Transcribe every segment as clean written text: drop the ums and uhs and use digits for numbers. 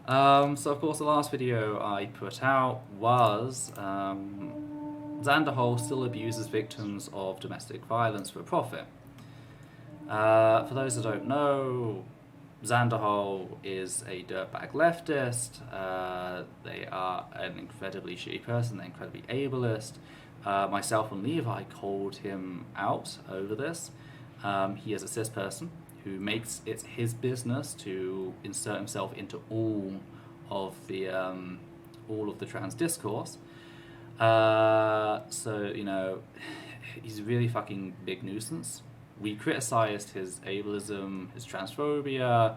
So of course the last video I put out was Xanderhal still abuses victims of domestic violence for profit. For those that don't know, Xanderhal is a dirtbag leftist. They are an incredibly shitty person. They're incredibly ableist. Myself and Levi called him out over this. He is a cis person who makes it his business to insert himself into of the all of the trans discourse. So he's a really fucking big nuisance. We criticized his ableism, his transphobia,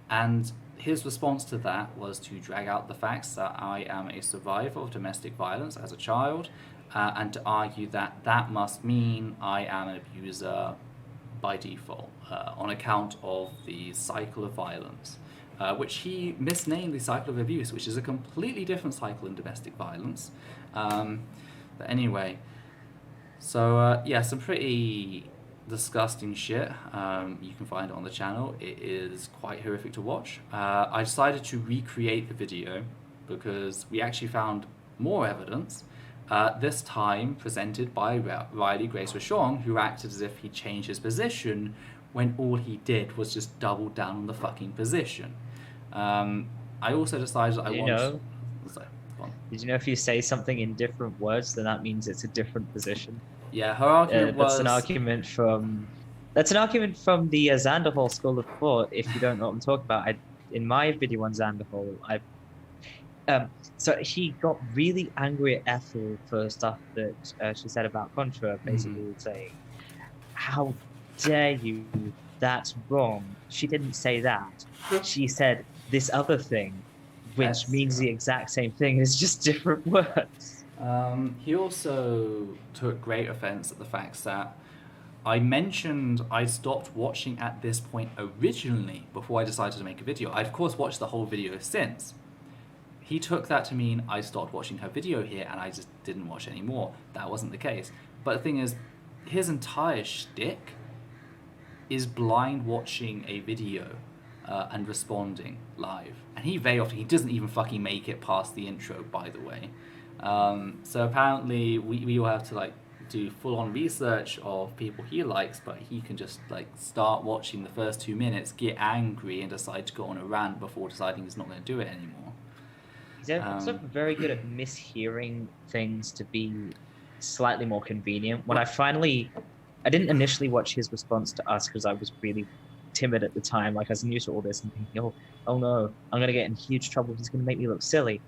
and his response to that was to drag out the facts that I am a survivor of domestic violence as a child, and to argue that that must mean I am an abuser by default, on account of the cycle of violence, which he misnamed the cycle of abuse, which is a completely different cycle in domestic violence. But anyway, so some pretty disgusting shit. You can find it on the channel. It is quite horrific to watch. I decided to recreate the video because we actually found more evidence, this time presented by Riley Grace Rashong, who acted as if he changed his position when all he did was just double down on the fucking position. I also decided I wanted... Did you know if you say something in different words, then that means it's a different position? Yeah, her argument was... That's an argument from the Xanderhal school of thought. If you don't know what I'm talking about, in my video on Xanderhal, so he got really angry at Ethel for stuff that she said about Contra, basically saying, "How dare you? That's wrong. She didn't say that. She said this other thing, which means the exact same thing. It's just different words." He also took great offense at the fact that I mentioned I stopped watching at this point originally before I decided to make a video. I, of course, watched the whole video since. He took that to mean I stopped watching her video here and I just didn't watch anymore. That wasn't the case. But the thing is, his entire shtick is blind watching a video and responding live. And he doesn't even fucking make it past the intro, by the way. So apparently we all have to do full-on research of people he likes, but he can just start watching the first 2 minutes, get angry, and decide to go on a rant before deciding he's not going to do it anymore. He's also very good at mishearing things to be slightly more convenient. When I didn't initially watch his response to us because I was really timid at the time. I was new to all this and thinking, oh no, I'm going to get in huge trouble. He's going to make me look silly.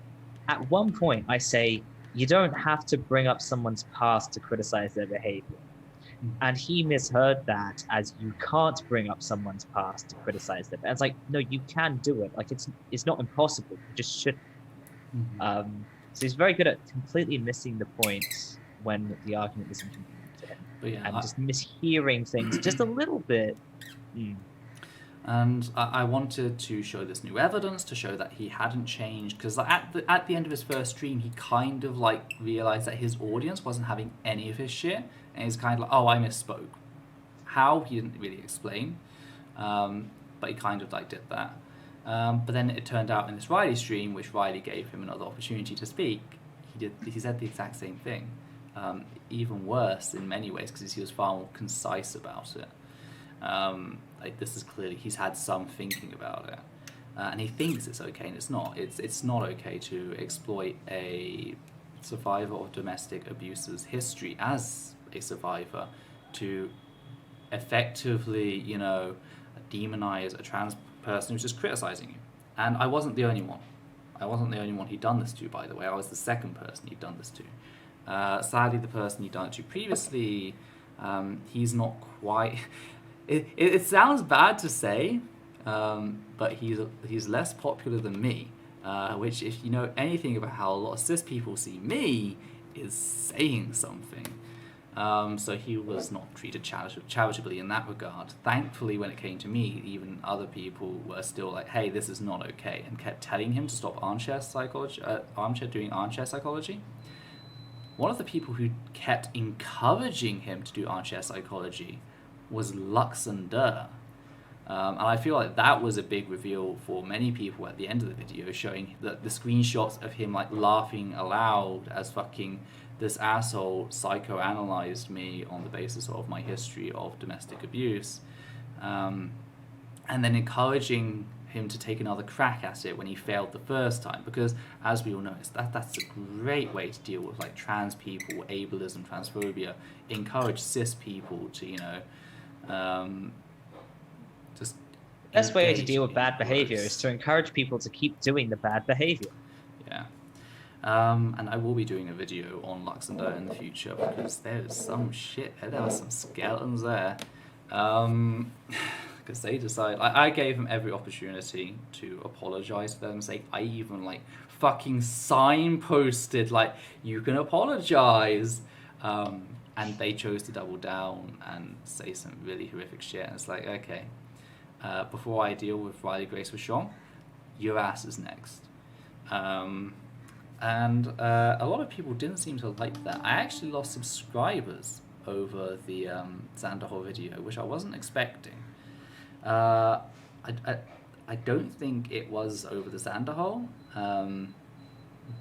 At one point, I say, you don't have to bring up someone's past to criticize their behavior. And he misheard that as you can't bring up someone's past to criticize them. And it's no, you can do it. It's not impossible. You just shouldn't. So he's very good at completely missing the point when the argument isn't convenient to him. And just mishearing things just a little bit. And I wanted to show this new evidence to show that he hadn't changed, because at the end of his first stream, he kind of realized that his audience wasn't having any of his shit, and he's kind of oh, I misspoke. How, he didn't really explain, but he kind of did that. But then it turned out in this Riley stream, which Riley gave him another opportunity to speak, he said the exact same thing, even worse in many ways, because he was far more concise about it. This is clearly he's had some thinking about it, and he thinks it's okay, and it's not. It's not okay to exploit a survivor of domestic abuse's history as a survivor to effectively, demonize a trans person who's just criticizing you. And I wasn't the only one. I wasn't the only one he'd done this to, by the way. I was the second person he'd done this to. Sadly, the person he'd done it to previously, he's not quite... It sounds bad to say, but he's less popular than me, which, if you know anything about how a lot of cis people see me, is saying something. So he was not treated charitably in that regard. Thankfully, when it came to me, even other people were still hey, this is not okay, and kept telling him to stop doing armchair psychology. One of the people who kept encouraging him to do armchair psychology was Luxander. And I feel like that was a big reveal for many people at the end of the video, showing that the screenshots of him like laughing aloud as fucking this asshole psychoanalyzed me on the basis of my history of domestic abuse, and then encouraging him to take another crack at it when he failed the first time, because as we all know, that's a great way to deal with like trans people, ableism, transphobia. Encourage cis people to, you know, just The best way to engage deal with in bad behavior growth. is to encourage people to keep doing the bad behavior. Yeah. And I will be doing a video on Luxembourg in the future, because there's some shit, there were some skeletons there. Because they decide, I gave them every opportunity to apologize for their mistake. I even like fucking signposted like, you can apologize, and they chose to double down and say some really horrific shit. And it's like, okay, before I deal with Riley Grace Vachon, your ass is next. And a lot of people didn't seem to like that. I actually lost subscribers over the Xanderhal video, which I wasn't expecting. I don't think it was over the Xanderhal,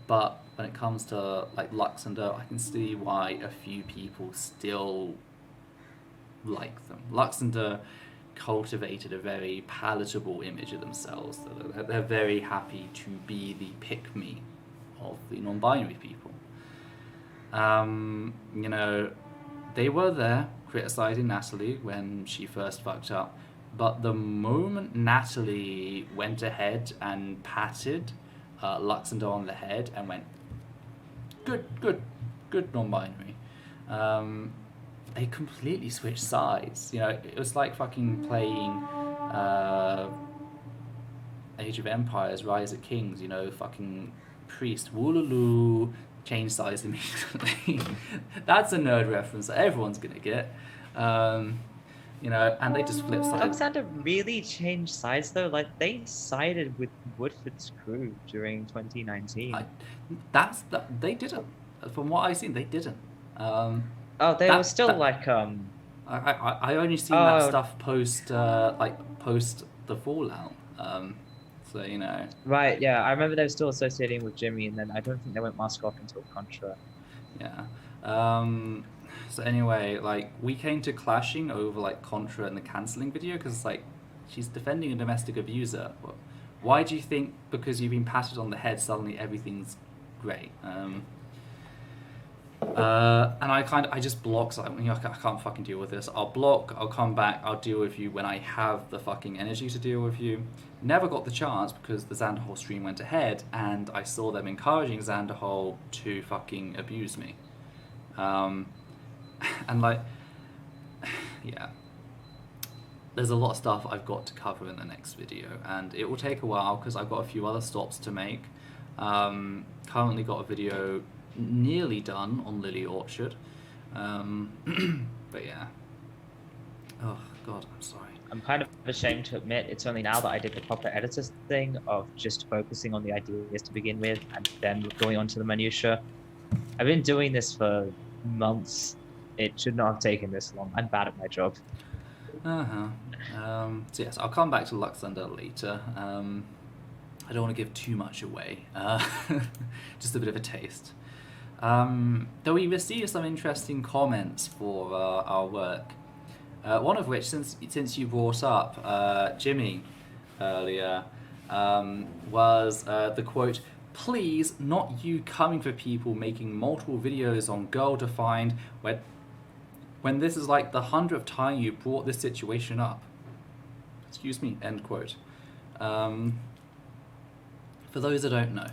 but when it comes to like Luxembourg, I can see why a few people still like them. Luxembourg cultivated a very palatable image of themselves. They're very happy to be the pick-me of the non-binary people. You know, they were there criticizing Natalie when she first fucked up, but the moment Natalie went ahead and patted Luxembourg on the head and went, good non-binary, they completely switched sides. You know, it was like fucking playing Age of Empires, Rise of Kings, you know, fucking priest, woolaloo, change sides immediately. That's a nerd reference that everyone's gonna get. You know, and they just flip sides. Alexander really changed sides though. Like they sided with Woodford's crew during 2019. They didn't. From what I've seen, they didn't. They were still like I only seen that stuff post the fallout. So you know. Right. Yeah, I remember they were still associating with Jimmy, and then I don't think they went mask off until Contra. Yeah. So anyway, like we came to clashing over like Contra and the cancelling video, because like she's defending a domestic abuser. Why do you think because you've been patted on the head suddenly everything's great? And I just block. So I can't fucking deal with this. I'll block. I'll come back. I'll deal with you when I have the fucking energy to deal with you. Never got the chance because the Xanderhal stream went ahead, and I saw them encouraging Xanderhal to fucking abuse me. And like, yeah, there's a lot of stuff I've got to cover in the next video, and it will take a while because I've got a few other stops to make. Currently got a video nearly done on Lily Orchard, but yeah. Oh god, I'm sorry. I'm kind of ashamed to admit it's only now that I did the proper editor's thing of just focusing on the ideas to begin with and then going on to the minutiae. I've been doing this for months. It should not have taken this long. I'm bad at my job. So yes, I'll come back to Luxembourg later. I don't want to give too much away. Just a bit of a taste. Though we received some interesting comments for our work. One of which, since you brought up Jimmy earlier, was the quote, "Please, not you coming for people making multiple videos on Girl Defined when this is like the 100th time you brought this situation up." Excuse me, end quote. For those that don't know,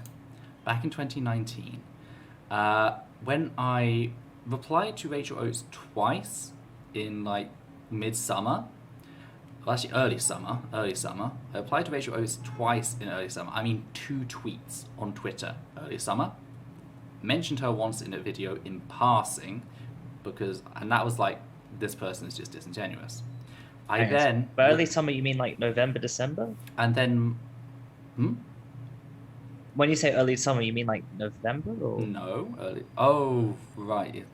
back in 2019, when I replied to Rachel Oates twice in like mid-summer, well actually early summer, I replied to Rachel Oates twice in early summer, I mean 2 tweets on Twitter early summer, mentioned her once in a video in passing, and that was like, this person is just disingenuous. But early summer, you mean like November, December? And then, When you say early summer, you mean like November or? No, early. Oh, right.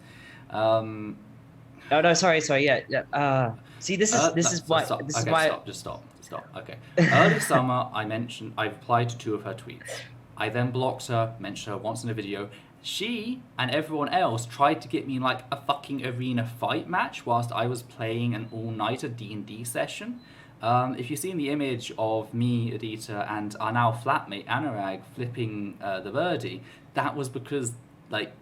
No, sorry, yeah. See, this is why. Stop. This is Okay, why. Just stop. stop. Okay. Early summer, I replied to 2 of her tweets. I then blocked her, mentioned her once in a video. She and everyone else tried to get me in like a fucking arena fight match whilst I was playing an all-nighter D&D session. If you've seen the image of me, Adita, and our now flatmate Anurag flipping the birdie, that was because like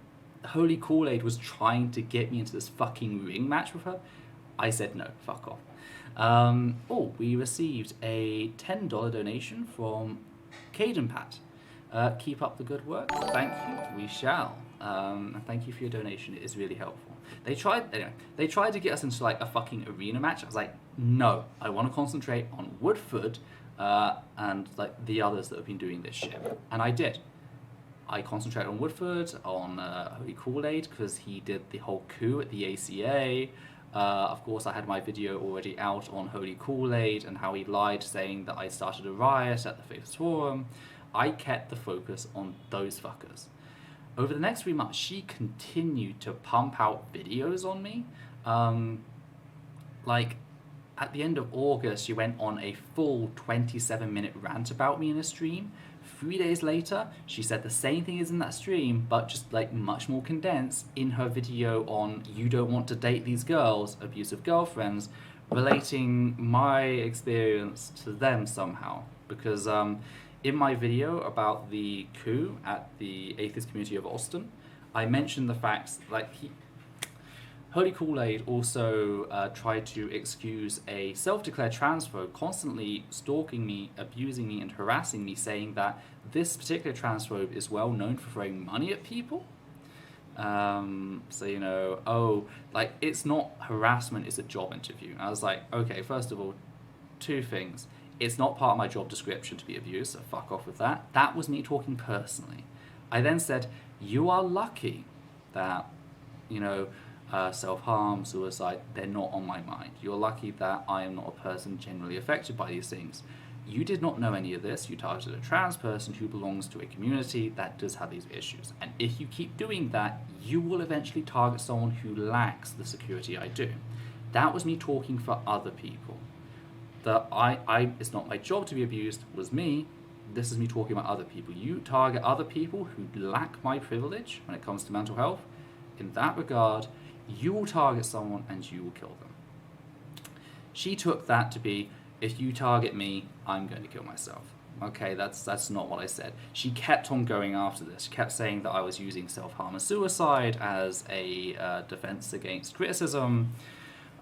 Holy Kool-Aid was trying to get me into this fucking ring match with her. I said no, fuck off. We received a $10 donation from Caden Pat. Keep up the good work. Thank you. We shall. And thank you for your donation. It is really helpful. They tried to get us into like a fucking arena match. I was like, no, I want to concentrate on Woodford and like the others that have been doing this shit. And I did. I concentrated on Woodford, on Holy Kool-Aid, because he did the whole coup at the ACA. Of course, I had my video already out on Holy Kool-Aid and how he lied saying that I started a riot at the Faith Forum. I kept the focus on those fuckers. Over the next 3 months, she continued to pump out videos on me. Like, at the end of August, she went on a full 27-minute rant about me in a stream. 3 days later, she said the same thing as in that stream, but just like much more condensed in her video on You Don't Want to Date These Girls, Abusive Girlfriends, relating my experience to them somehow. Because in my video about the coup at the atheist community of Austin, I mentioned the facts, like Holy Kool-Aid also tried to excuse a self-declared transphobe constantly stalking me, abusing me, and harassing me, saying that this particular transphobe is well known for throwing money at people. So, you know, like, it's not harassment, it's a job interview. And I was like, okay, first of all, 2 things. It's not part of my job description to be abused, so fuck off with that. That was me talking personally. I then said, you are lucky that, you know, self-harm, suicide, they're not on my mind. You're lucky that I am not a person generally affected by these things. You did not know any of this. You targeted a trans person who belongs to a community that does have these issues. And if you keep doing that, you will eventually target someone who lacks the security I do. That was me talking for other people. That it's not my job to be abused, was me. This is me talking about other people. You target other people who lack my privilege when it comes to mental health. In that regard, you will target someone and you will kill them. She took that to be, if you target me, I'm going to kill myself. Okay, that's not what I said. She kept on going after this. She kept saying that I was using self-harm and suicide as a defense against criticism.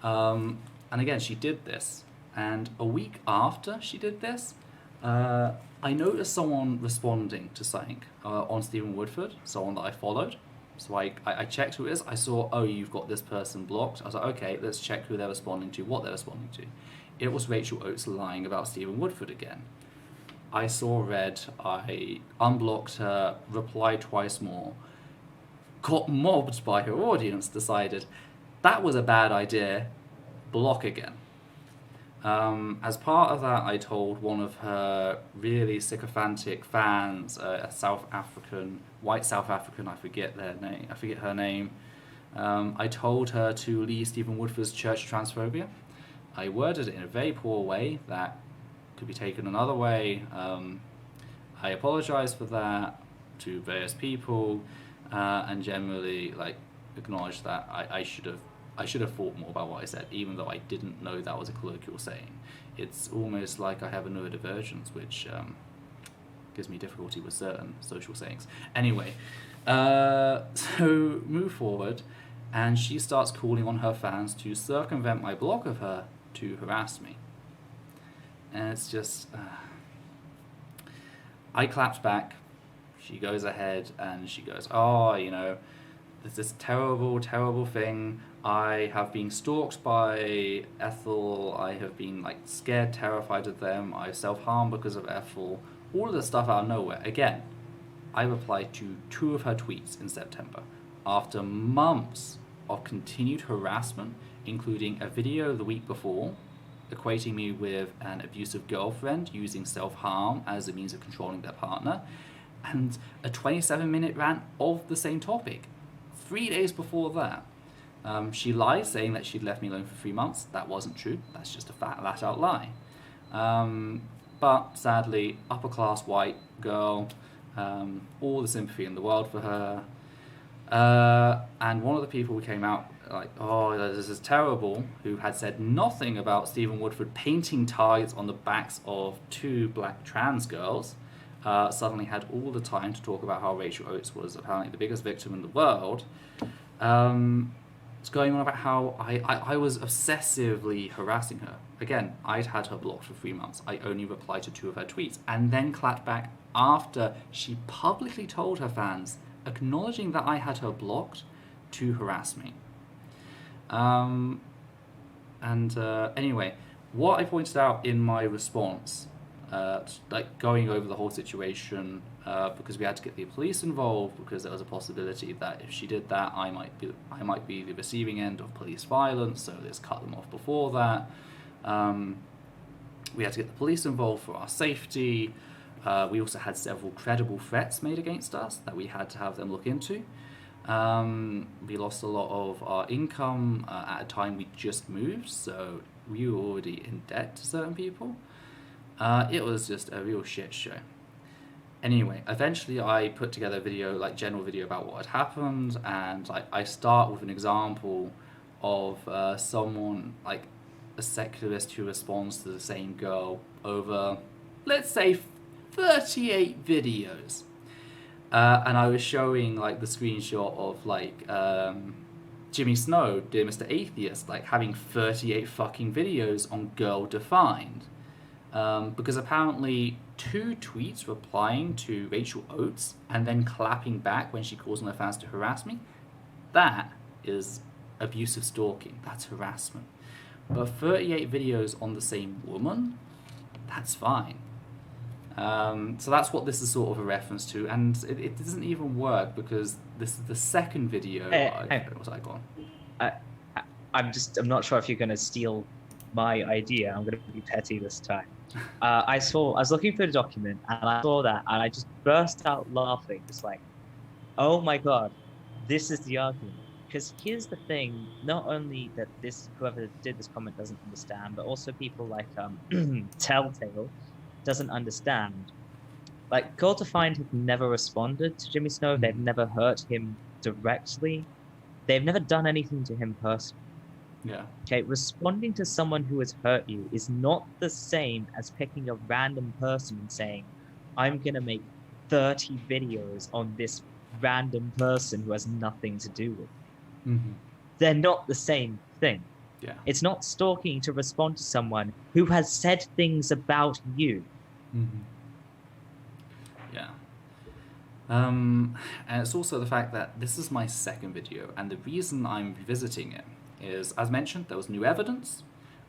And again, she did this. And a week after she did this, I noticed someone responding to something on Stephen Woodford, someone that I followed. So I checked who it is. I saw, you've got this person blocked. I was like, okay, let's check who they're responding to, what they're responding to. It was Rachel Oates lying about Stephen Woodford again. I saw red. I unblocked her, replied twice more, got mobbed by her audience, decided that was a bad idea, block again. As part of that, I told one of her really sycophantic fans, a white South African, I forget her name. I told her to leave Stephen Woodford's church transphobia. I worded it in a very poor way that could be taken another way. I apologized for that to various people, and generally acknowledged that I should have thought more about what I said, even though I didn't know that was a colloquial saying. It's almost like I have a neurodivergence, which gives me difficulty with certain social sayings. Anyway, so move forward, and she starts calling on her fans to circumvent my block of her to harass me. And it's just... I clapped back. She goes ahead and she goes, there's this terrible, terrible thing. I have been stalked by Ethel. I have been scared, terrified of them. I self-harm because of Ethel. All of this stuff out of nowhere. Again, I replied to 2 of her tweets in September. After months of continued harassment, including a video the week before, equating me with an abusive girlfriend using self-harm as a means of controlling their partner, and a 27-minute rant of the same topic. 3 days before that, she lied saying that she'd left me alone for 3 months. That wasn't true. That's just a flat out lie. But sadly, upper class white girl, all the sympathy in the world for her. And one of the people who came out like, oh, this is terrible, who had said nothing about Stephen Woodford painting targets on the backs of 2 black trans girls, suddenly had all the time to talk about how Rachel Oates was apparently the biggest victim in the world. It's going on about how I was obsessively harassing her. Again, I'd had her blocked for 3 months. I only replied to 2 of her tweets, and then clapped back after she publicly told her fans, acknowledging that I had her blocked, to harass me. Anyway, what I pointed out in my response, like going over the whole situation, because we had to get the police involved, because there was a possibility that if she did that, I might be the receiving end of police violence. So let's cut them off before that. We had to get the police involved for our safety. We also had several credible threats made against us that we had to have them look into. We lost a lot of our income at a time we just moved, so we were already in debt to certain people. It was just a real shit show. Anyway, eventually I put together a video, like general video about what had happened, and like I start with an example of someone, like a secularist who responds to the same girl over, let's say, 38 videos. And I was showing like the screenshot of like Jimmy Snow, Dear Mr. Atheist, like having 38 fucking videos on Girl Defined. Because apparently 2 tweets replying to Rachel Oates and then clapping back when she calls on her fans to harass me, that is abusive stalking. That's harassment. But 38 videos on the same woman, that's fine. So that's what this is sort of a reference to, and it doesn't even work because this is the second video. What's I gone? I'm not sure if you're going to steal my idea. I'm going to be petty this time. I was looking through the document and I saw that and I just burst out laughing, just like, oh my god, this is the argument. Because here's the thing: not only that whoever did this comment doesn't understand, but also people like Telltale doesn't understand. Like, Girl Defined have never responded to Jimmy Snow. They've never hurt him directly. They've never done anything to him personally. Yeah. Okay, responding to someone who has hurt you is not the same as picking a random person and saying, I'm going to make 30 videos on this random person who has nothing to do with it. Mm-hmm. They're not the same thing. Yeah. It's not stalking to respond to someone who has said things about you. Mm-hmm. Yeah. And it's also the fact that this is my second video, and the reason I'm revisiting it is, as mentioned, there was new evidence.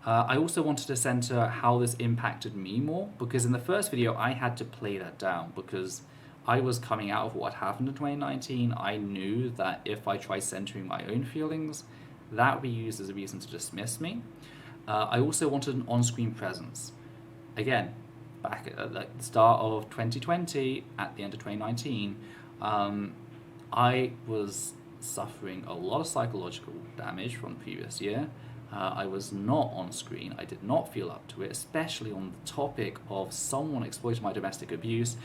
I also wanted to center how this impacted me more, because in the first video I had to play that down because I was coming out of what happened in 2019. I knew that if I tried centering my own feelings, that would be used as a reason to dismiss me. I also wanted an on-screen presence. Again, back at the start of 2020, at the end of 2019, I was suffering a lot of psychological damage from the previous year. I was not on screen. I did not feel up to it, especially on the topic of someone exploiting my domestic abuse.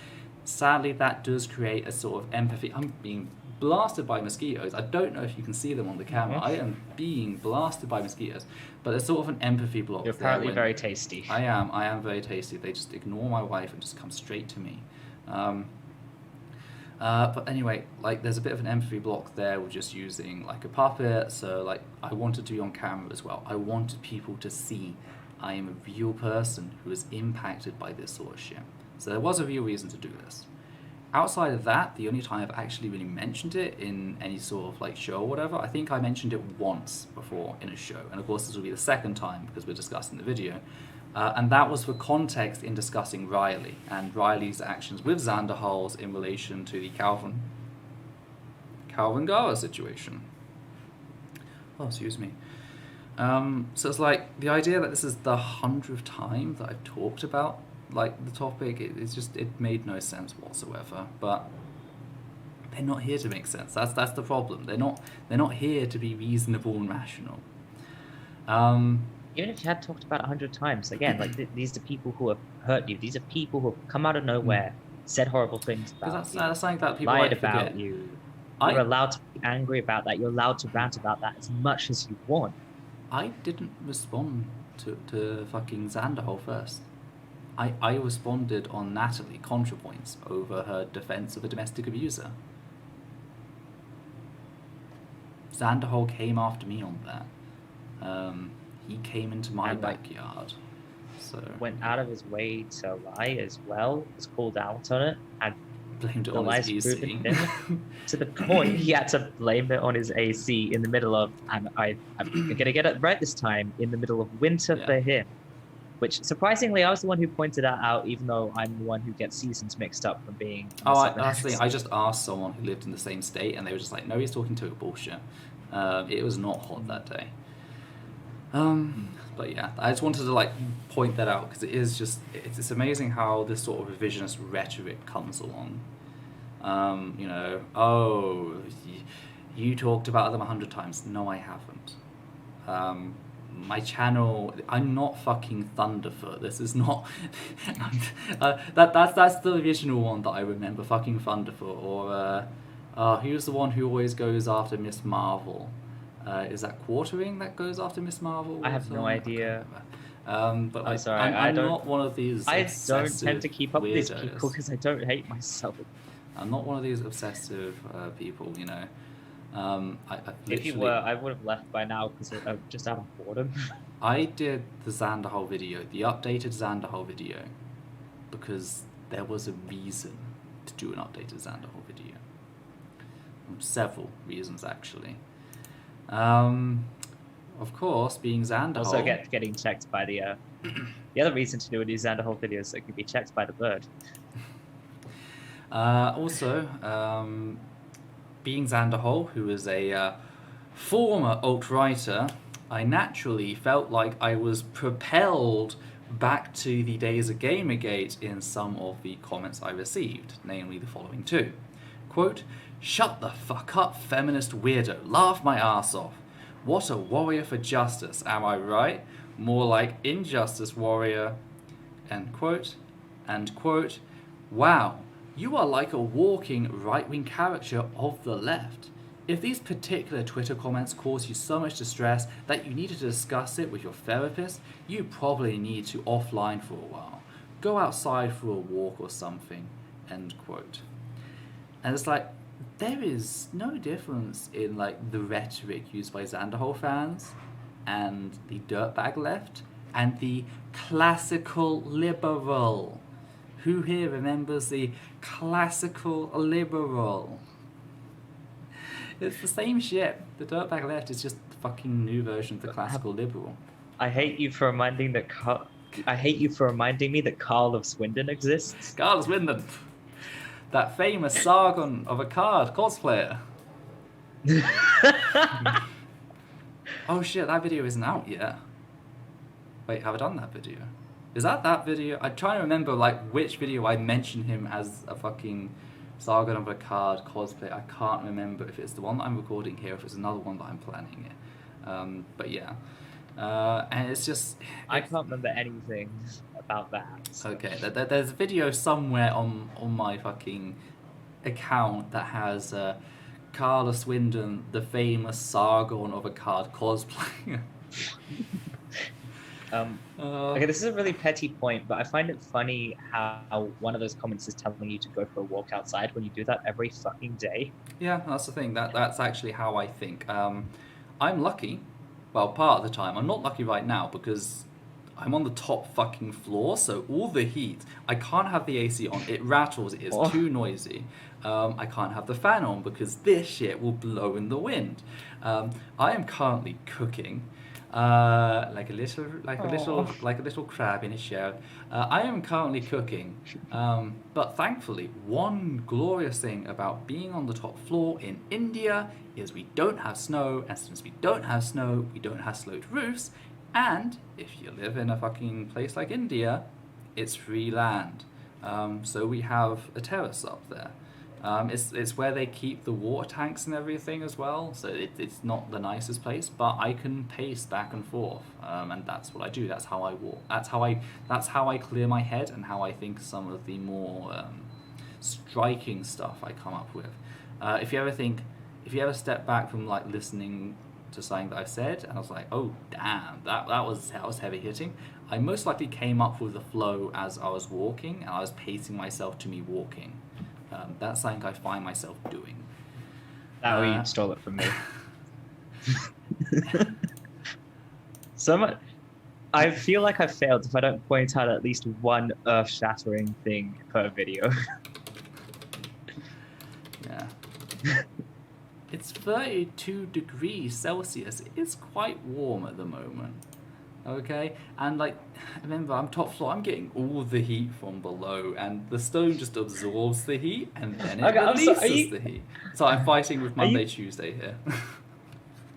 Sadly, that does create a sort of empathy. I'm being blasted by mosquitoes. I don't know if you can see them on the camera. I am being blasted by mosquitoes, but there's sort of an empathy block. You're apparently very tasty. I am very tasty. They just ignore my wife and just come straight to me. But anyway, like, there's a bit of an empathy block there with just using like a puppet. So like, I wanted to be on camera as well. I wanted people to see I am a real person who is impacted by this sort of shit. So there was a real reason to do this. Outside of that, the only time I've actually really mentioned it in any sort of like show or whatever, I think I mentioned it once before in a show. And of course this will be the second time because we're discussing the video. And that was for context in discussing Riley and Riley's actions with Xanderhal's in relation to the Calvin Gara situation. Oh, excuse me. So it's like the idea that this is the 100th time that I've talked about like the topic, it made no sense whatsoever. But they're not here to make sense. That's the problem. They're not here to be reasonable and rational. even if you had talked about it 100 times, again, like these are people who have hurt you. These are people who have come out of nowhere, said horrible things Because about you, that's something that people lied like about forget. you. You're I allowed to be angry about that. You're allowed to rant about that as much as you want. I didn't respond to fucking Xanderhal first. I responded on Natalie ContraPoints over her defense of a domestic abuser. Xanderhal came after me on that. He came into my And, like, backyard. So went out of his way to lie as well, was called out on it, and blamed it the on his lies proven AC. him to the point he had to blame it on his AC in the middle of, and I'm gonna get it right this time, in the middle of winter Yeah. for him. Which, surprisingly, I was the one who pointed that out, even though I'm the one who gets seasons mixed up from being in the Southern That's the thing. Hemisphere. I just asked someone who lived in the same state, and they were just like, "No, he's talking total bullshit." It was not hot that day. But yeah, I just wanted to like point that out because it is just it's amazing how this sort of revisionist rhetoric comes along. You know, oh, you talked about them 100 times. No, I haven't. My channel, I'm not fucking Thunderfoot. This is not. That's the original one that I remember. Fucking Thunderfoot, or who's the one who always goes after Miss Marvel? Is that Quartering that goes after Miss Marvel? I have no idea. But like, I'm sorry, I'm not one of these. I don't tend to keep up with these weirdos. people because I don't hate myself. I'm not one of these obsessive people, you know. If you were, I would have left by now because just out of boredom. I did the Xanderhal video, the updated Xanderhal video, because there was a reason to do an updated Xanderhal video. Several reasons, actually. Of course, being Xanderhal... Also getting checked by the other reason to do a new Xanderhal video is it can be checked by the bird. Being Xanderhal, who is a former alt-writer, I naturally felt like I was propelled back to the days of Gamergate in some of the comments I received, namely the following two. Quote, "Shut the fuck up, feminist weirdo. Laugh my ass off. What a warrior for justice, am I right? More like injustice warrior." End quote. And quote, "Wow, you are like a walking right-wing caricature of the left. If these particular Twitter comments cause you so much distress that you needed to discuss it with your therapist, you probably need to offline for a while. Go outside for a walk or something." End quote. And it's like, there is no difference in like the rhetoric used by Xanderhal fans and the dirtbag left and the classical liberal. Who here remembers the classical liberal? It's the same shit. The dirtbag left is just the fucking new version of the classical liberal. I hate you for reminding me that Carl of Swindon exists. Carl of Swindon. That famous Sargon of Akkad cosplayer. Oh shit, that video isn't out yet. Wait, have I done that video? Is that video? I'm trying to remember like which video I mentioned him as a fucking Sargon of Akkad cosplay. I can't remember if it's the one that I'm recording here or if it's another one that I'm planning it. But yeah. And it's just... I can't remember anything about that. So. Okay, there's a video somewhere on my fucking account that has Carla Swindon, the famous Sargon of Akkad cosplayer. Okay, this is a really petty point, but I find it funny how one of those comments is telling you to go for a walk outside when you do that every fucking day. Yeah, that's the thing. That's actually how I think. I'm lucky. Well, part of the time. I'm not lucky right now because I'm on the top fucking floor, so all the heat, I can't have the AC on. It rattles. It is too noisy. I can't have the fan on because this shit will blow in the wind. I am currently cooking. Like a little crab in a shell. I am currently cooking, but thankfully, one glorious thing about being on the top floor in India is we don't have snow, and since we don't have snow, we don't have sloped roofs, and if you live in a fucking place like India, it's free land. So we have a terrace up there. It's where they keep the water tanks and everything as well, so it's not the nicest place, but I can pace back and forth, and that's what I do. That's how I walk. That's how I clear my head, and how I think some of the more striking stuff I come up with. If you ever step back from like listening to something that I said, and I was like, oh damn, that was heavy hitting. I most likely came up with the flow as I was walking, and I was pacing myself to me walking. That's something I find myself doing. Oh, you stole it from me. So much. I feel like I've failed if I don't point out at least one earth-shattering thing per video. Yeah. It's 32 degrees Celsius. It's quite warm at the moment. Okay, and like, remember, I'm top floor. I'm getting all the heat from below, and the stone just absorbs the heat, and then it releases the heat. So I'm fighting with Monday, Tuesday here.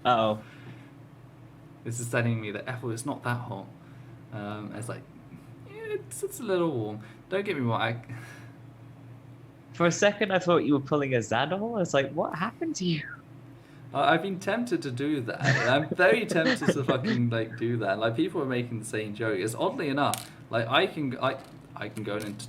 Oh. This is telling me that it's not that hot. It's like, it's a little warm. Don't get me wrong. For a second, I thought you were pulling a Xanderhal. I was like, what happened to you? I've been tempted to do that. I'm very tempted to fucking like do that. Like, people are making the same joke. It's oddly enough, like I can go into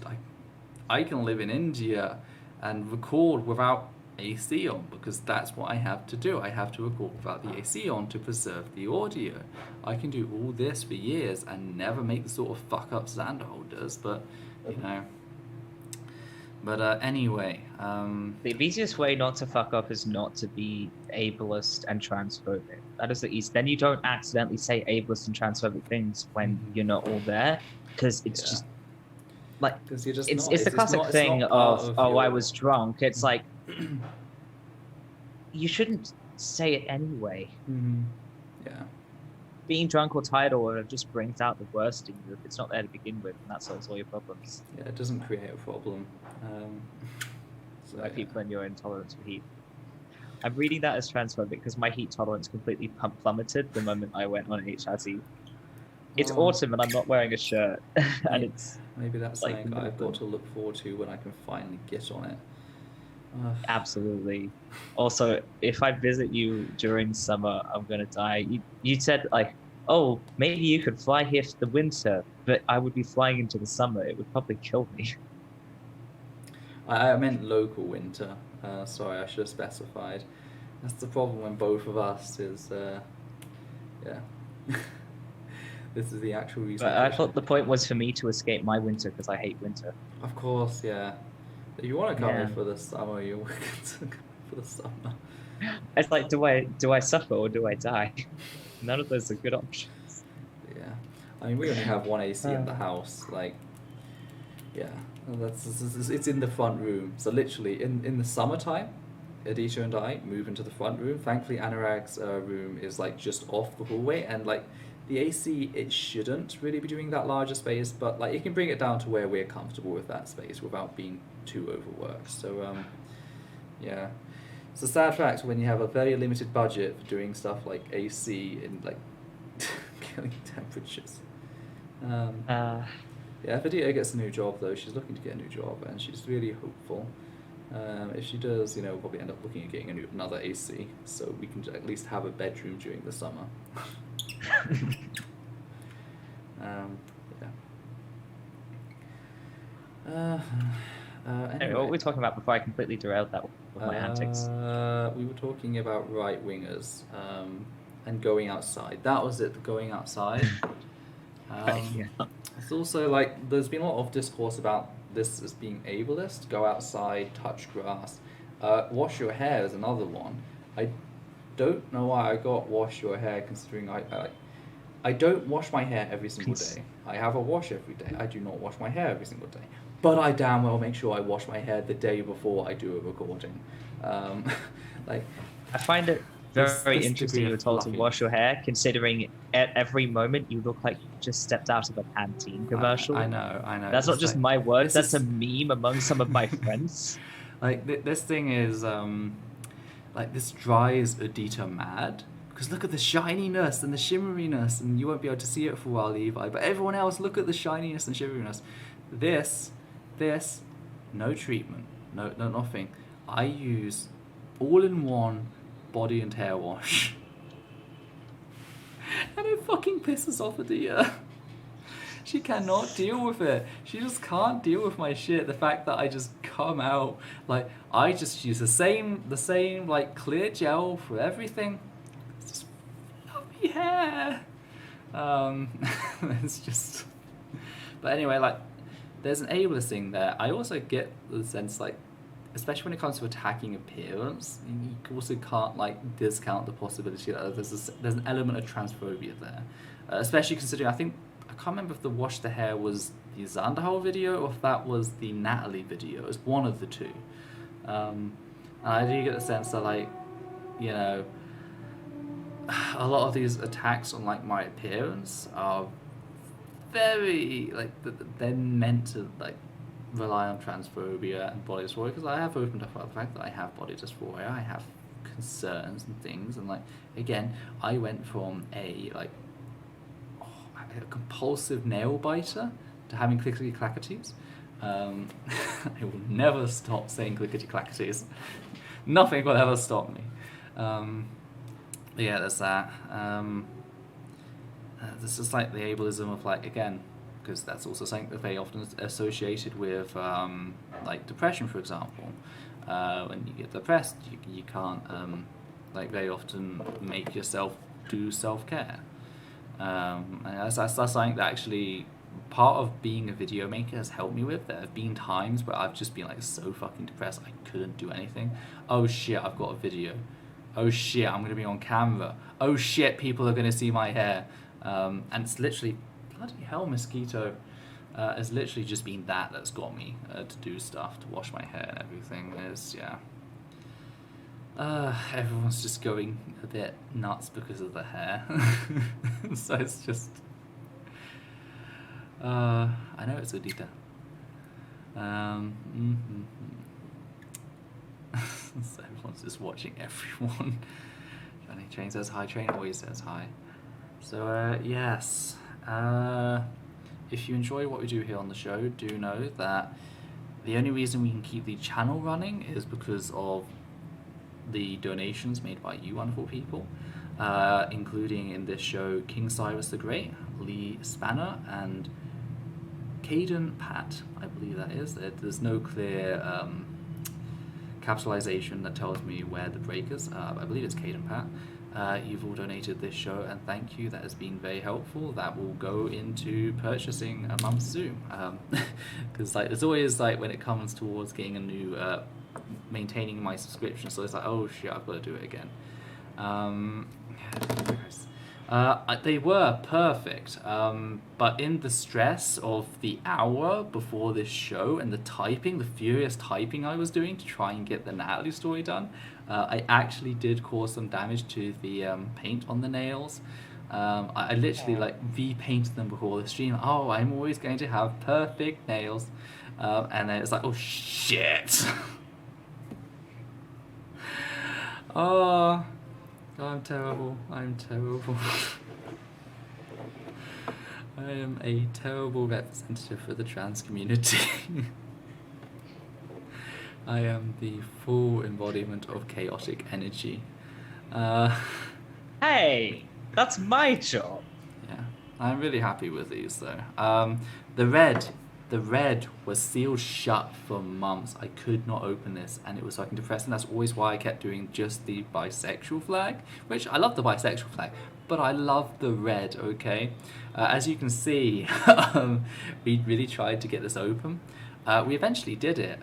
I can live in India and record without AC on, because that's what I have to do. I have to record without the AC on to preserve the audio. I can do all this for years and never make the sort of fuck ups Xanderhal does, but you know. But anyway, the easiest way not to fuck up is not to be ableist and transphobic. That is the easiest. Then you don't accidentally say ableist and transphobic things when you're not all there, because it's just like it's the classic thing of I was drunk. It's like you shouldn't say it anyway. Mm-hmm. Yeah. Being drunk or tired or whatever just brings out the worst in you if it's not there to begin with, and that solves all your problems. Yeah, it doesn't create a problem. Like people and your intolerance for heat. I'm reading that as transphobic because my heat tolerance completely plummeted the moment I went on HRT. It's autumn and I'm not wearing a shirt, and it's maybe that's like something I've got to look forward to when I can finally get on it. Absolutely. Also, if I visit you during summer, I'm gonna die. You said like, oh, maybe you could fly here for the winter, but I would be flying into the summer. It would probably kill me. I meant local winter. Sorry, I should have specified. That's the problem when both of us is, yeah. This is the actual reason. But I thought the point was for me to escape my winter because I hate winter. Of course, yeah. If you want to come here for the summer, you're welcome to come for the summer. It's like, do I suffer or do I die? None of those are good options. Yeah, I mean, we only have one AC in the house. Like, yeah, it's in the front room. So literally, in the summertime, Aditya and I move into the front room. Thankfully, Anurag's room is like just off the hallway, and like the AC, it shouldn't really be doing that larger space, but like it can bring it down to where we're comfortable with that space without being too overworked. So yeah, it's a sad fact when you have a very limited budget for doing stuff like AC and like killing temperatures. Yeah, if Aditya gets a new job though, she's looking to get a new job and she's really hopeful. If she does, you know, we'll probably end up looking at getting another AC, so we can at least have a bedroom during the summer. Anyway, what were we talking about before I completely derailed that with my antics? We were talking about right-wingers and going outside. That was it, going outside. Yeah. It's also like, there's been a lot of discourse about this as being ableist. Go outside, touch grass. Wash your hair is another one. I don't know why I got wash your hair, considering I don't wash my hair every single day. I have a wash every day. I do not wash my hair every single day. But I damn well make sure I wash my hair the day before I do a recording. Like, I find it very interesting you were told to wash your hair, considering at every moment you look like you just stepped out of a Pantene commercial. I know. That's not just my words, that's a meme among some of my friends. Like, this thing is, like, this drives Aditya mad. Because look at the shininess and the shimmeriness, and you won't be able to see it for a while, Levi, but everyone else, look at the shininess and shimmeriness. This, no treatment. no, nothing. I use all-in-one body and hair wash. And it fucking pisses off Adia. She cannot deal with it. She just can't deal with my shit. The fact that I just come out, like, I just use the same like, clear gel for everything. It's just fluffy hair. It's just... But anyway, like, there's an ableist thing there. I also get the sense, like, especially when it comes to attacking appearance, you also can't, like, discount the possibility that there's an element of transphobia there. Especially considering, I can't remember if the wash the hair was the Xanderhal video or if that was the Natalie video. It was one of the two. And I do get the sense that, like, you know, a lot of these attacks on, like, my appearance are very, like, they're meant to, like, rely on transphobia and body dysphoria, because I have opened up about the fact that I have body dysphoria, I have concerns and things, and, like, again, I went from a compulsive nail biter to having clickety clackities. I will never stop saying clickety clackities. Nothing will ever stop me. Yeah, there's that. This is like the ableism of, like, again, because that's also something that very often is associated with, like, depression, for example. When you get depressed, you can't, like, very often make yourself do self-care. And that's something that actually part of being a video maker has helped me with. There have been times where I've just been, like, so fucking depressed I couldn't do anything. Oh shit, I've got a video. Oh shit, I'm going to be on camera. Oh shit, people are going to see my hair. And it's literally, bloody hell, mosquito. It's literally just been that's got me to do stuff, to wash my hair and everything. It's, yeah. Everyone's just going a bit nuts because of the hair. So it's just... I know it's Udita. So everyone's just watching everyone. Train says hi, Train always says hi. So, yes. If you enjoy what we do here on the show, do know that the only reason we can keep the channel running is because of the donations made by you wonderful people, including in this show King Cyrus the Great, Lee Spanner, and Caden Pat, I believe that is. There's no clear capitalization that tells me where the break is. I believe it's Caden Pat. You've all donated this show, and thank you. That has been very helpful. That will go into purchasing a month's Zoom, because like there's always, like, when it comes towards getting a new maintaining my subscription, so it's like, oh shit, I've got to do it again. They were perfect, but in the stress of the hour before this show and the furious typing I was doing to try and get the Natalie story done, I actually did cause some damage to the paint on the nails. I literally, like, repainted them before the stream. Oh, I'm always going to have perfect nails, and then it's like, oh shit. Oh, I'm terrible. I'm terrible. I am a terrible representative for the trans community. I am the full embodiment of chaotic energy. Hey, that's my job. Yeah, I'm really happy with these though. The red was sealed shut for months. I could not open this, and it was fucking depressing. That's always why I kept doing just the bisexual flag, which I love the bisexual flag, but I love the red, okay? As you can see, we really tried to get this open. We eventually did it.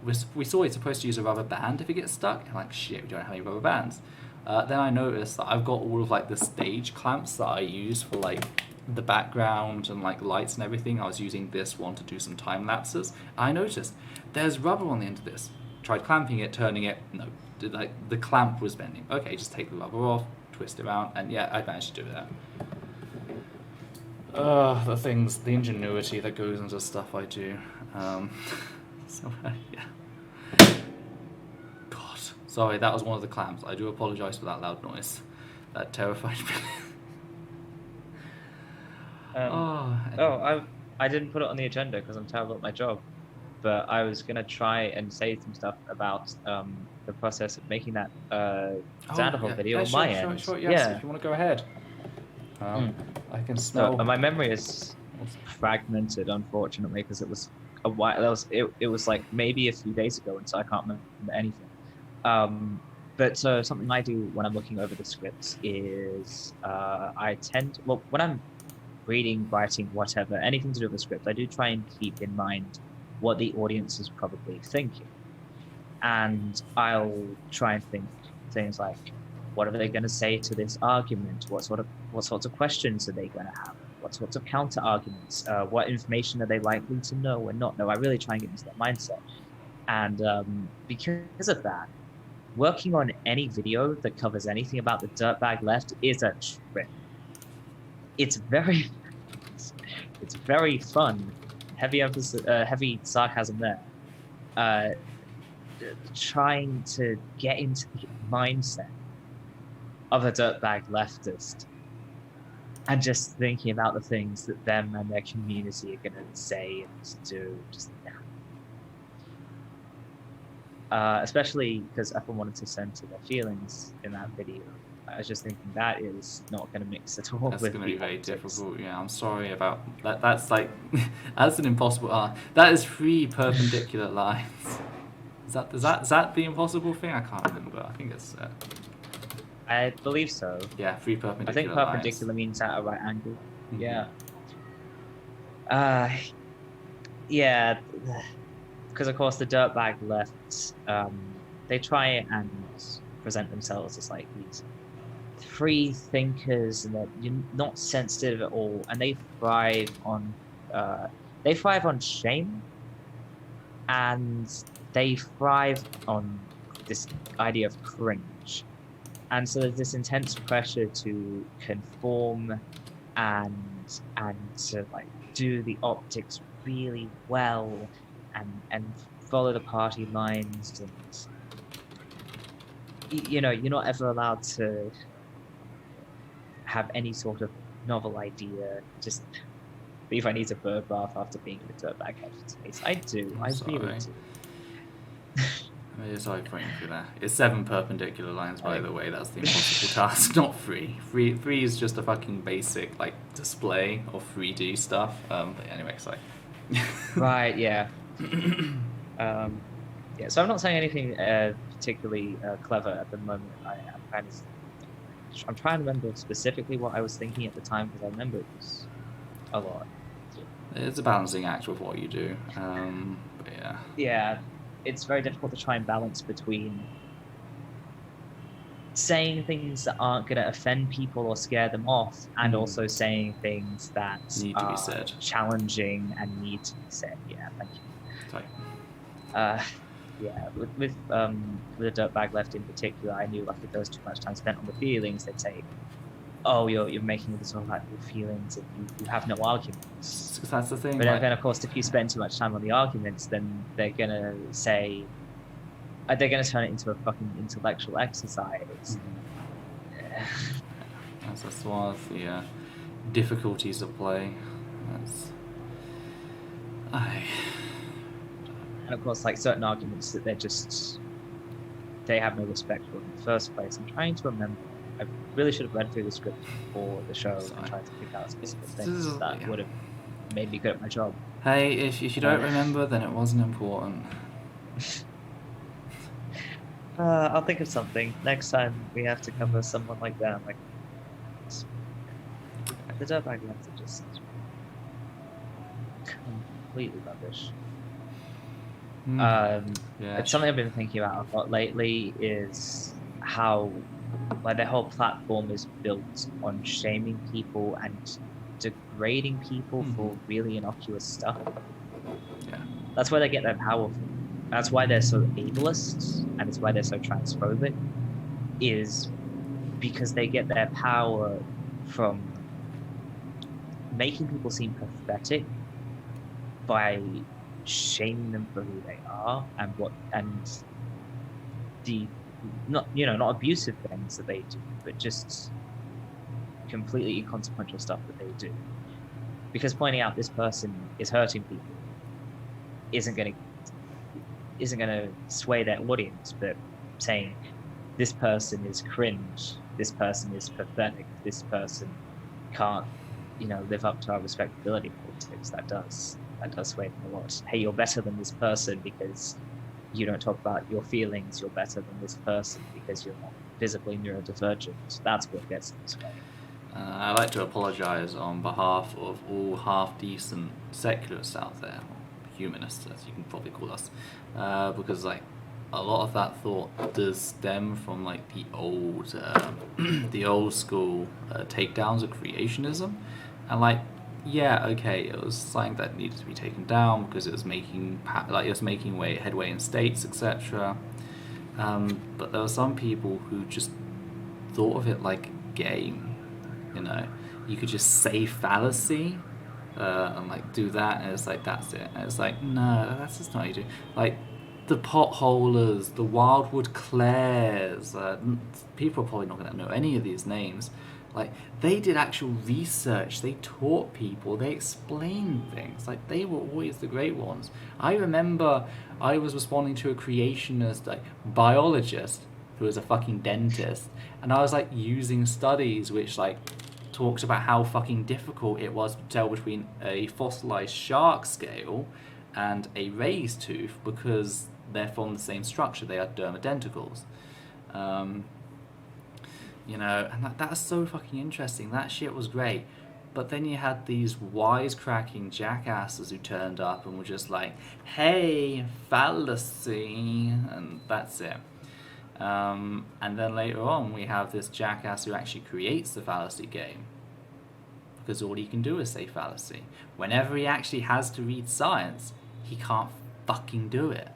We saw we're supposed to use a rubber band if it gets stuck. I'm like, shit, we don't have any rubber bands. Then I noticed that I've got all of, like, the stage clamps that I use for, like, the background and, like, lights and everything. I was using this one to do some time lapses. I noticed there's rubber on the end of this. Tried clamping it, turning it. No, like, the clamp was bending. Okay, just take the rubber off, twist it around, and yeah, I managed to do that. The ingenuity that goes into stuff I do. So yeah. God, sorry, that was one of the clamps. I do apologise for that loud noise. That terrified me. I didn't put it on the agenda because I'm terrible at my job. but I was gonna try and say some stuff about the process of making that Xanderhal video on my end. Sure, yes, if you want to go ahead. I can smell. So, my memory is fragmented, unfortunately, because it was a while. It was like maybe a few days ago, and so I can't remember anything. But something I do when I'm looking over the scripts is when I'm reading, writing, whatever, anything to do with the script, I do try and keep in mind what the audience is probably thinking. And I'll try and think things like, what are they going to say to this argument? What sorts of questions are they going to have? What sorts of counter arguments? What information are they likely to know or not know? I really try and get into that mindset. And because of that, working on any video that covers anything about the dirtbag left is a trip. It's very fun. Heavy sarcasm there. Trying to get into the mindset of a dirtbag leftist and just thinking about the things that them and their community are going to say and do. Especially because everyone wanted to censor their feelings in that video. I was just thinking that is not going to mix at all. That's going to be very difficult. Yeah, I'm sorry about that. That's like, that's an impossible art. That is 3 perpendicular lines. Is that the impossible thing? I can't remember. I think it's. I believe so. Yeah, 3 perpendicular. I think perpendicular lines. means at a right angle. Mm-hmm. Yeah. Yeah. Because of course the dirtbag left, they try and present themselves as like these free thinkers, and that you're not sensitive at all, and they thrive on shame, and they thrive on this idea of cringe, and so there's this intense pressure to conform and to like do the optics really well and follow the party lines, and you're not ever allowed to have any sort of novel idea. Just if I need a bird bath after being in a dirtbag headspace, I do. I really do. I'm really sorry for you that. It's 7 perpendicular lines, by the way. That's the impossible task, not 3. 3 is just a fucking basic like display of 3D stuff. But anyway, sorry. Right. Yeah. Yeah. So I'm not saying anything particularly clever at the moment. I'm trying to remember specifically what I was thinking at the time, because I remember it was a lot. It's a balancing act with what you do. But yeah. Yeah. It's very difficult to try and balance between saying things that aren't going to offend people or scare them off, and also saying things that need to be said, challenging and need to be said. Yeah, thank you. Sorry. Yeah, with the dirtbag left in particular, I knew like if there was too much time spent on the feelings, they'd say, "Oh, you're making this all about your feelings, and you have no arguments." Because that's the thing. But then, of course, if you spend too much time on the arguments, then they're gonna say, they're gonna turn it into a fucking intellectual exercise. That's one of the difficulties of play. And of course, like certain arguments that they have no respect for in the first place. I'm trying to remember. I really should have read through the script before the show and tried to pick out specific things that would have made me good at my job. Hey, if you don't remember, then it wasn't important. I'll think of something next time we have to cover someone like that. Like the dirtbag left are just completely rubbish. It's something I've been thinking about a lot lately, is how like their whole platform is built on shaming people and degrading people for really innocuous stuff. Yeah. That's where they get their power from. That's why they're so ableist, and it's why they're so transphobic, is because they get their power from making people seem pathetic by shaming them for who they are and the not abusive things that they do, but just completely inconsequential stuff that they do. Because pointing out this person is hurting people isn't going to isn't going to sway their audience, but saying this person is cringe, this person is pathetic, this person can't, live up to our respectability politics. That does sway them a lot. Hey, you're better than this person because you don't talk about your feelings. You're better than this person because you're not visibly neurodivergent. That's what gets them swayed. I'd like to apologise on behalf of all half-decent secularists out there, or humanists, as you can probably call us, because like a lot of that thought does stem from like the old school takedowns of creationism, and like yeah, okay, it was something that needed to be taken down because it was making headway in states, etc. But there were some people who just thought of it like a game. You could just say fallacy and like do that, and it's like that's it. And it's like no, that's just not how you do. Like the potholers, the Wildwood Clares. People are probably not going to know any of these names. Like they did actual research. They taught people. They explained things. Like they were always the great ones. I remember I was responding to a creationist like biologist who was a fucking dentist, and I was like using studies which like talked about how fucking difficult it was to tell between a fossilized shark scale and a raised tooth because they're from the same structure. They are dermadenticles. And that's so fucking interesting. That shit was great. But then you had these wisecracking jackasses who turned up and were just like, hey, fallacy, and that's it. And then later on we have this jackass who actually creates the fallacy game, because all he can do is say fallacy. Whenever he actually has to read science, he can't fucking do it.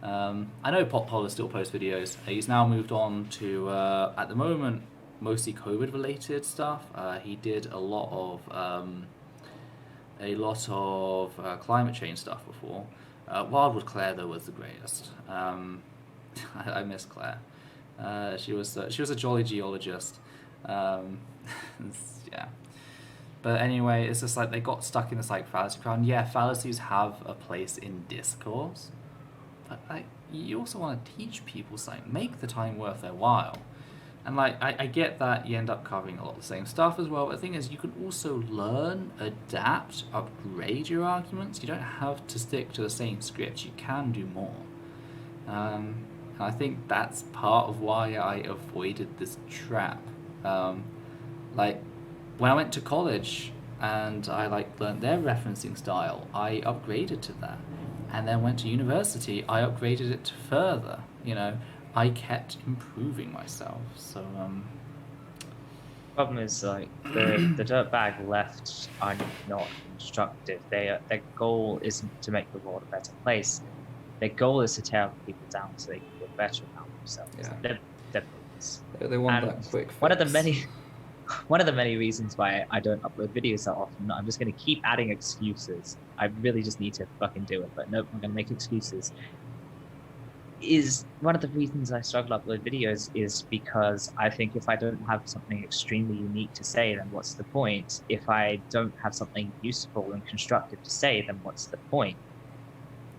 I know Potpolar still posts videos. He's now moved on to, at the moment, mostly COVID related stuff. He did a lot of climate change stuff before. Wildwood Claire though was the greatest. I miss Claire. She was a jolly geologist. Yeah. But anyway, it's just like they got stuck in this like fallacy crown. Yeah, fallacies have a place in discourse, but like you also want to teach people something, make the time worth their while. And like I get that you end up covering a lot of the same stuff as well, but the thing is you can also learn, adapt, upgrade your arguments. You don't have to stick to the same script. You can do more. And I think that's part of why I avoided this trap. Like when I went to college and I like learned their referencing style, I upgraded to that. And then went to university, I upgraded it further. I kept improving myself. So problem is like the dirtbag left are not constructive. Their goal isn't to make the world a better place. Their goal is to tear people down so they can feel better about themselves. Yeah. They want that quick fix. One of the many reasons why I don't upload videos that often, I'm just going to keep adding excuses. I really just need to fucking do it, but nope, I'm going to make excuses. Is one of the reasons I struggle to upload videos is because I think if I don't have something extremely unique to say, then what's the point? If I don't have something useful and constructive to say, then what's the point?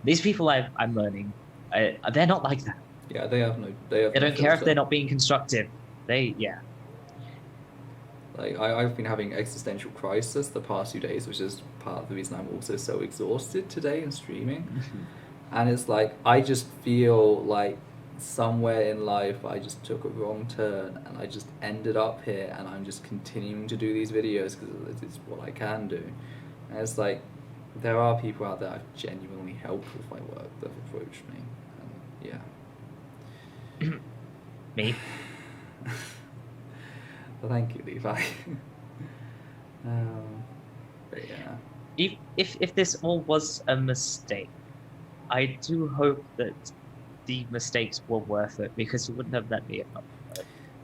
These people I'm learning, they're not like that. Yeah, they don't care if they're not being constructive. Like I've been having existential crisis the past few days, which is part of the reason I'm also so exhausted today and streaming. And it's like I just feel like somewhere in life I just took a wrong turn and I just ended up here, and I'm just continuing to do these videos because it's what I can do. And it's like there are people out there I've genuinely helped with my work that have approached me. And yeah. Me? Well, thank you, Levi. But yeah. If this all was a mistake, I do hope that the mistakes were worth it, because you wouldn't have let me up.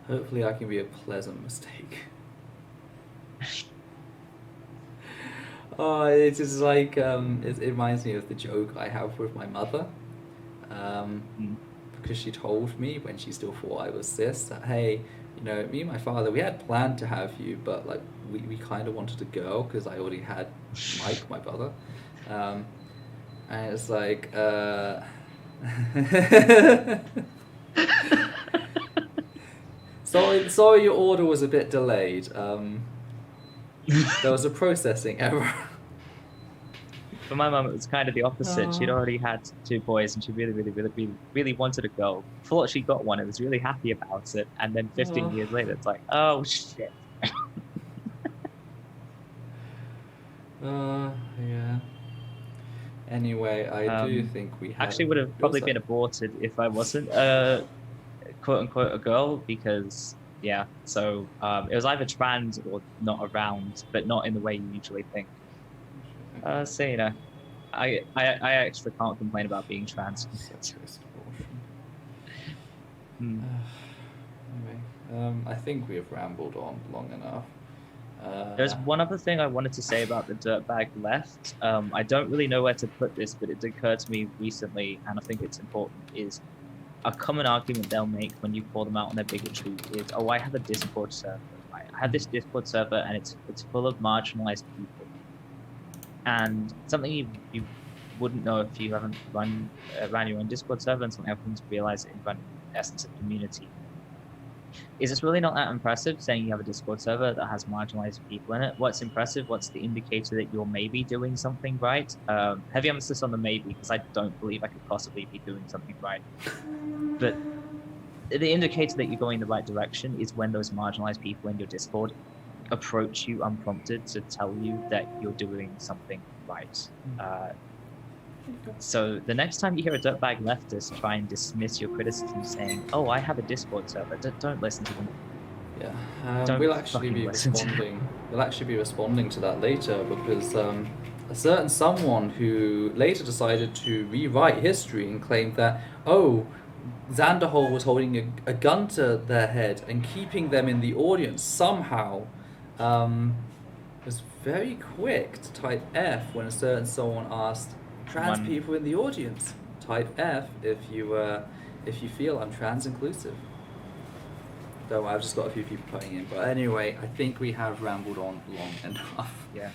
Hopefully I can be a pleasant mistake. Oh, it's just like, it reminds me of the joke I have with my mother. Because she told me when she still thought I was cis that, hey, me and my father, we had planned to have you, but like we kind of wanted a girl because I already had Mike, my brother. And it's like, Sorry, your order was a bit delayed. There was a processing error. For my mum, it was kind of the opposite. She'd already had 2 boys, and she really wanted a girl. Thought she got one, and was really happy about it. And then 15 years later, it's like, oh shit. Yeah. Anyway, I do think we have... Actually would have probably been aborted if I wasn't quote unquote a girl, because yeah. So it was either trans or not around, but not in the way you usually think. So you know, I actually can't complain about being trans. Anyway, I think we have rambled on long enough. There's one other thing I wanted to say about the dirtbag left. I don't really know where to put this, but it occurred to me recently, and I think it's important, is a common argument they'll make when you call them out on their bigotry is, oh, I have a Discord server. I have this Discord server, and it's full of marginalized people. And something you wouldn't know if you haven't ran your own Discord server, and something I've come to realize in running, in essence, a community, is it's really not that impressive saying you have a Discord server that has marginalized people in it. What's impressive, what's the indicator that you're maybe doing something right? Heavy emphasis on the maybe, because I don't believe I could possibly be doing something right. But the indicator that you're going the right direction is when those marginalized people in your Discord approach you unprompted to tell you that you're doing something right. So the next time you hear a dirtbag leftist try and dismiss your criticism saying, oh, I have a Discord server, don't listen to them. Yeah, we'll actually be responding to that later, because a certain someone who later decided to rewrite history and claimed that, oh, Xanderhal was holding a gun to their head and keeping them in the audience somehow, was very quick to type F when a certain someone asked, trans people in the audience. Type F if you feel I'm trans inclusive. Though I've just got a few people putting in. But anyway, I think we have rambled on long enough. Yeah.